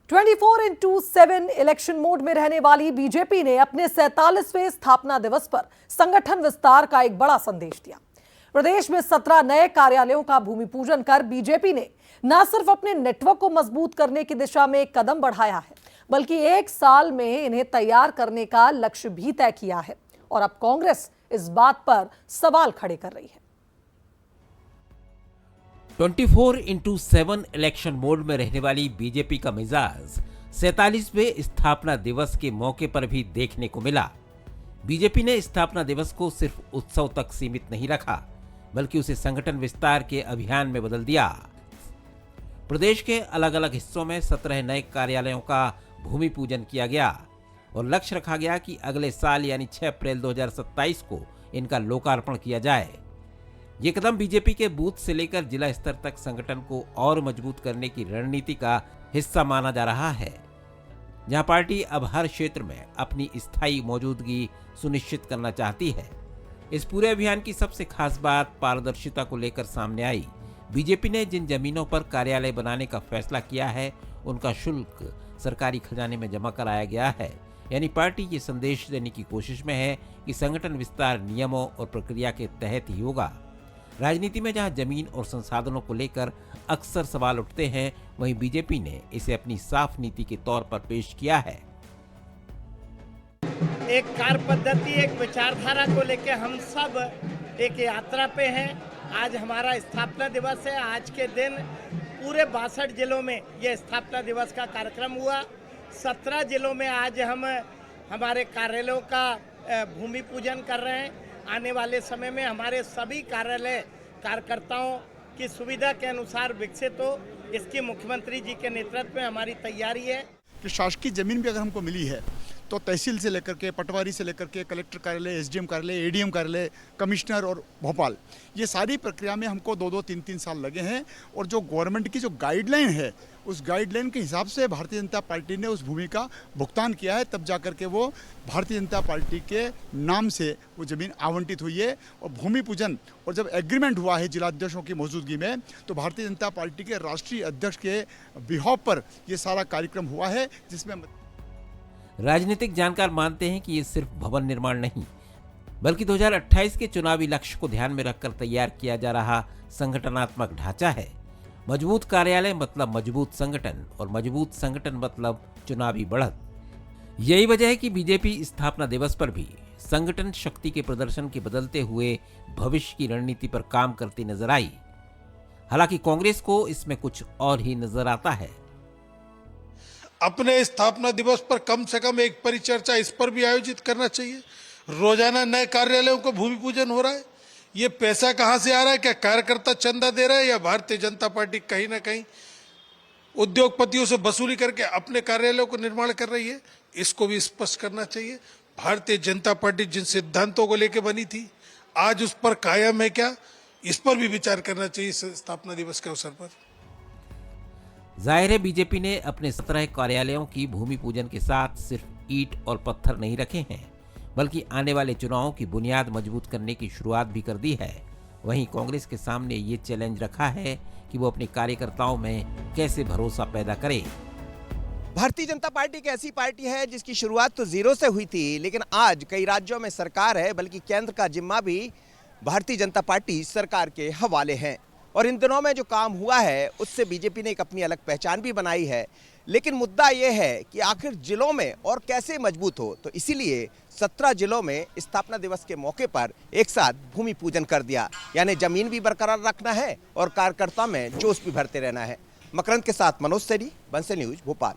24/7 election mode में रहने वाली बीजेपी ने अपने 47वें स्थापना दिवस पर संगठन विस्तार का एक बड़ा संदेश दिया। प्रदेश में 17 नए कार्यालयों का भूमि पूजन कर बीजेपी ने न सिर्फ अपने नेटवर्क को मजबूत करने की दिशा में एक कदम बढ़ाया है, बल्कि एक साल में इन्हें तैयार करने का लक्ष्य भी तय किया है। और अब कांग्रेस इस बात पर सवाल खड़े कर रही है। 24/7 इलेक्शन मोड में रहने वाली बीजेपी का मिजाज 47वें स्थापना दिवस के मौके पर भी देखने को मिला। बीजेपी ने स्थापना दिवस को सिर्फ उत्सव तक सीमित नहीं रखा, बल्कि उसे संगठन विस्तार के अभियान में बदल दिया। प्रदेश के अलग अलग हिस्सों में 17 नए कार्यालयों का भूमि पूजन किया गया और लक्ष्य रखा गया कि अगले साल यानी 6 अप्रैल 2027 को इनका लोकार्पण किया जाए। ये कदम बीजेपी के बूथ से लेकर जिला स्तर तक संगठन को और मजबूत करने की रणनीति का हिस्सा माना जा रहा है, जहां पार्टी अब हर क्षेत्र में अपनी स्थायी मौजूदगी सुनिश्चित करना चाहती है। इस पूरे अभियान की सबसे खास बात पारदर्शिता को लेकर सामने आई। बीजेपी ने जिन जमीनों पर कार्यालय बनाने का फैसला किया है, उनका शुल्क सरकारी खजाने में जमा कराया गया है। यानी पार्टी ये संदेश देने की कोशिश में है कि संगठन विस्तार नियमों और प्रक्रिया के तहत ही होगा। राजनीति में जहां जमीन और संसाधनों को लेकर अक्सर सवाल उठते हैं, वहीं बीजेपी ने इसे अपनी साफ नीति के तौर पर पेश किया है। एक कार्य पद्धति, एक विचारधारा को लेकर हम सब एक यात्रा पे हैं। आज हमारा स्थापना दिवस है। आज के दिन पूरे 62 जिलों में यह स्थापना दिवस का कार्यक्रम हुआ। 17 जिलों में आज हम हमारे कार्यालयों का भूमि पूजन कर रहे हैं। आने वाले समय में हमारे सभी कार्यालय कार्यकर्ताओं की सुविधा के अनुसार विकसित हो, इसकी मुख्यमंत्री जी के नेतृत्व में हमारी तैयारी है। कि शासकीय जमीन भी अगर हमको मिली है तो तहसील से लेकर के, पटवारी से लेकर के, कलेक्टर कार्यालय, एसडीएम कार्यालय, एडीएम कार्यालय, कमिश्नर और भोपाल, ये सारी प्रक्रिया में हमको 2-2, 3-3 साल लगे हैं। और जो गवर्नमेंट की जो गाइडलाइन है, उस गाइडलाइन के हिसाब से भारतीय जनता पार्टी ने उस भूमि का भुगतान किया है, तब जाकर के वो भारतीय जनता पार्टी के नाम से वो ज़मीन आवंटित हुई है। और भूमि पूजन और जब एग्रीमेंट हुआ है जिलाध्यक्षों की मौजूदगी में, तो भारतीय जनता पार्टी के राष्ट्रीय अध्यक्ष के बिहाफ पर ये सारा कार्यक्रम हुआ है, जिसमें राजनीतिक जानकार मानते हैं कि ये सिर्फ भवन निर्माण नहीं, बल्कि 2028 के चुनावी लक्ष्य को ध्यान में रखकर तैयार किया जा रहा संगठनात्मक ढांचा है। मजबूत कार्यालय मतलब मजबूत संगठन, और मजबूत संगठन मतलब चुनावी बढ़त। यही वजह है कि बीजेपी स्थापना दिवस पर भी संगठन शक्ति के प्रदर्शन के बदलते हुए भविष्य की रणनीति पर काम करती नजर आई। हालांकि कांग्रेस को इसमें कुछ और ही नजर आता है। अपने स्थापना दिवस पर कम से कम एक परिचर्चा इस पर भी आयोजित करना चाहिए। रोजाना नए कार्यालयों को भूमि पूजन हो रहा है। ये पैसा कहां से आ रहा है? क्या कार्यकर्ता चंदा दे रहा है, या भारतीय जनता पार्टी कहीं ना कहीं उद्योगपतियों से वसूली करके अपने कार्यालयों को निर्माण कर रही है? इसको भी स्पष्ट करना चाहिए। भारतीय जनता पार्टी जिन सिद्धांतों को लेकर बनी थी, आज उस पर कायम है क्या? इस पर भी विचार करना चाहिए स्थापना दिवस के अवसर पर। जाहिर है बीजेपी ने अपने 17 कार्यालयों की भूमि पूजन के साथ सिर्फ ईंट और पत्थर नहीं रखे हैं, बल्कि आने वाले चुनावों की बुनियाद मजबूत करने की शुरुआत भी कर दी है। वहीं कांग्रेस के सामने ये चैलेंज रखा है कि वो अपने कार्यकर्ताओं में कैसे भरोसा पैदा करे। भारतीय जनता पार्टी एक ऐसी पार्टी है जिसकी शुरुआत तो जीरो से हुई थी, लेकिन आज कई राज्यों में सरकार है, बल्कि केंद्र का जिम्मा भी भारतीय जनता पार्टी सरकार के हवाले है। और इन दिनों में जो काम हुआ है, उससे बीजेपी ने एक अपनी अलग पहचान भी बनाई है। लेकिन मुद्दा यह है कि आखिर जिलों में और कैसे मजबूत हो, तो इसीलिए 17 जिलों में स्थापना दिवस के मौके पर एक साथ भूमि पूजन कर दिया। यानी जमीन भी बरकरार रखना है और कार्यकर्ता में जोश भी भरते रहना है। मकरंद के साथ मनोज सेठी, बंसल न्यूज, भोपाल।